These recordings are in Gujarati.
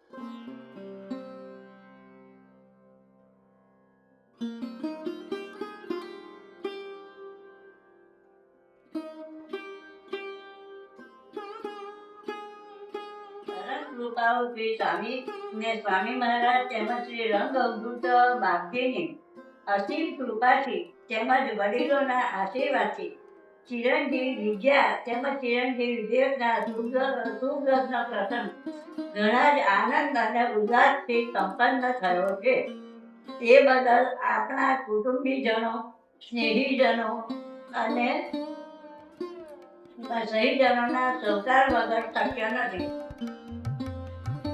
કૃપાઓ શ્રી સ્વામી ને સ્વામી મહારાજ તેમજ શ્રી રંગ અમૃત બાપજીની અસીમ કૃપાથી તેમજ વડીલોના આશીર્વાદથી ચિરંજીવી વિદ્યા તેમજ ચિરંજીવી વિવેકના સુગ્રહનો પ્રસંગ ઘણા જ આનંદ અને ઉલ્લાસથી સંપન્ન થયો છે. તે બદલ આપણા કુટુંબીજનો, સ્નેહીજનો અને સહીજનોના સહકાર વગર શક્ય નથી.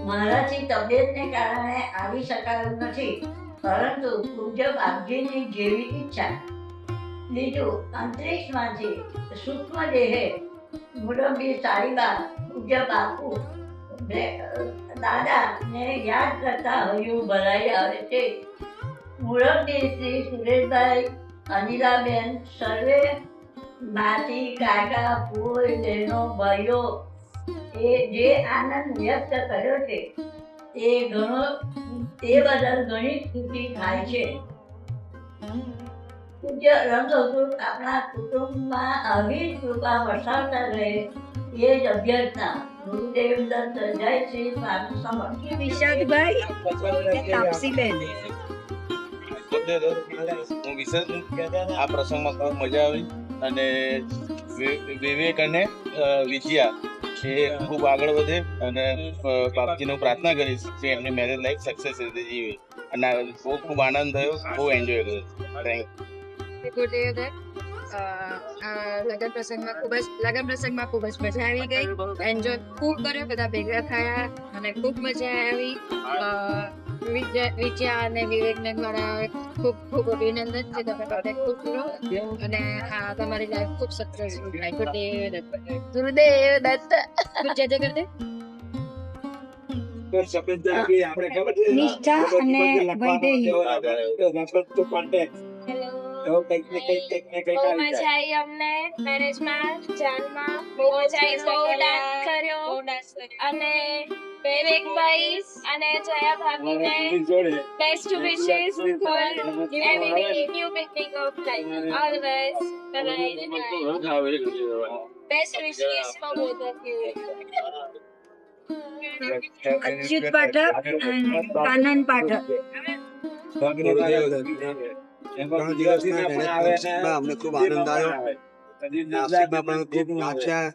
મારાથી તબિયતને કારણે આવી શકાયું નથી, પરંતુ પૂજ્ય બાપજીની જેવી ઈચ્છા. બીજું, અંતરિક્ષમાંથી સૂક્ષ્મ દેહે મુરબ્બી સારીબા પૂજ્ય બાપુ દાદાને યાદ કરતા હૈયું ભરાઈ આવે છે. મુરબ્બી શ્રી સુરેશભાઈ, અનિલાબેન, સર્વે માસી, કાકા, ફૂઈ, બહેનો, ભાઈઓ એ જે આનંદ વ્યક્ત કર્યો છે તે બદલ ઘણી ખુશી થાય છે. પૂજ્ય રંગઅવધૂત આપણા કુટુંબમાં આવી કૃપા વરસાવતા રહે એ જ અભ્યર્થના. ગુરુદેવ દત્ત. જય શ્રી સ્વામી સમર્થ. વિશાખભાઈ, તાપસીબેન. હું વિશેષ આ પ્રસંગમાં ખૂબ મજા આવી અને વિવેક અને વિજયા એ ખૂબ આગળ વધે અને બાપજીને પ્રાર્થના કરીશ કે એમની મેરેજ લાઈફ સક્સેસ રીતે જીવે અને ખૂબ આનંદ થયો, બહુ એન્જોય કર્યો. થેન્ક લગ્ન પ્રસંગમાં ખૂબ જ મજા આવી ગઈ. એન્જોય ખૂબ કર્યો, બધા ભેગા થયા અને ખૂબ મજા આવી. વિજયા અને વિવેકને મારા ખૂબ ખૂબ અભિનંદન છે. તમે બધા ખૂબ કરો અને હા, તમારી લાઈફ ખૂબ સક્સેસફુલ થાય. ગુરુદેવ દત્ત. જય જય કરતે. નિષ્ઠા અને વૈદેહી. બહુ મજા આવી અમને મેરેજમાં, જાનમાં બહુ મજા આવી. બહુ ડાન્સ કર્યો અને વિવેકભાઈ અને જયા ભાભીને best wishes for every new beginning of life. All the best. Best wishes for both of you. Achyut Pathak અને કાનન પાઠક. અમને ખૂબ આનંદ આવ્યો. નાસિકમાં પણ ખૂબ નાચ્યા,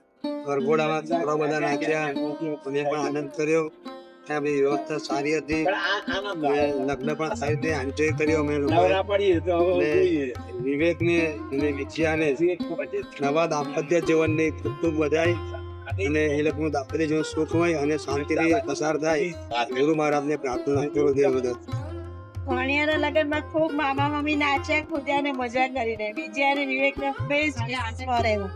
વરઘોડામાં થોડા બધા નાચ્યા, અમે પણ આનંદ કર્યો. ત્યાં બધી વ્યવસ્થા સારી હતી, લગ્ન પણ સારી રીતે એન્જોય કર્યો અમે લોકોએ. વિવેકને અને વિજયાને નવા દાંપત્ય જીવનની ખૂબ ખૂબ વધાઈ અને એ લોકોનું દાંપત્ય જીવન સુખમય અને શાંતિથી પસાર થાય. ગુરુ મહારાજને પ્રાર્થના કરો. દેવ દત્ત. ભણિયાના લગ્નમાં ખૂબ મામા મમ્મી નાચ્યા, કૂદ્યા ને મજા કરીને. વિજયા અને વિવેકને બેસ્ટ ફોરએવર.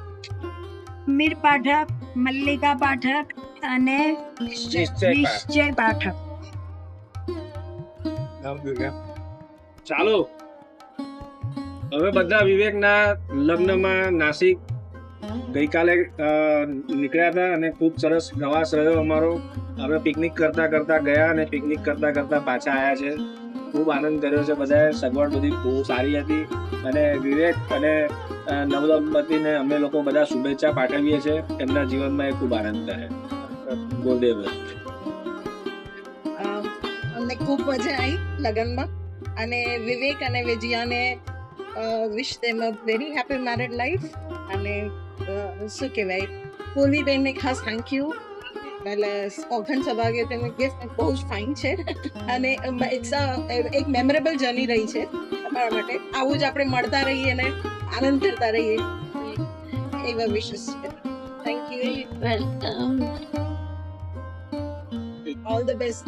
મીર પાઠક, મલ્લિકા પાઠક અને નિશ્ચય પાઠક. ચાલો હવે બધા વિવેકના લગ્નમાં નાસિક ગઈકાલે નીકળ્યા હતા અને ખૂબ સરસ પ્રવાસ રહ્યો અમારો. અમે પિકનિક કરતા કરતા ગયા અને પિકનિક કરતા કરતા પાછા આવ્યા છે. ખૂબ આનંદ કર્યો છે બધાએ. સગવડ બધી બહુ સારી હતી અને વિવેક અને નવદંપતિને અમે લોકો બધા શુભેચ્છા પાઠવીએ છીએ. એમના જીવનમાં એ ખૂબ આનંદ કરે. ગુરુદેવ. અમને ખૂબ મજા આવી લગ્નમાં અને વિવેક અને વિજયાને wish them a very happy married life. અને શું કહેવાય, પૂર્વીબેનને ખાસ થેન્ક યુ. એટલે ઓળખણ સભાગે તેને ગિફ્ટ બહુ જ ફાઇન છે અને ઇટ્સ એક મેમરેબલ જર્ની રહી છે અમારા માટે. આવું જ આપણે મળતા રહીએ અને આનંદ કરતા રહીએ એવા વિશેષ છે. Thank you. Welcome. All the best.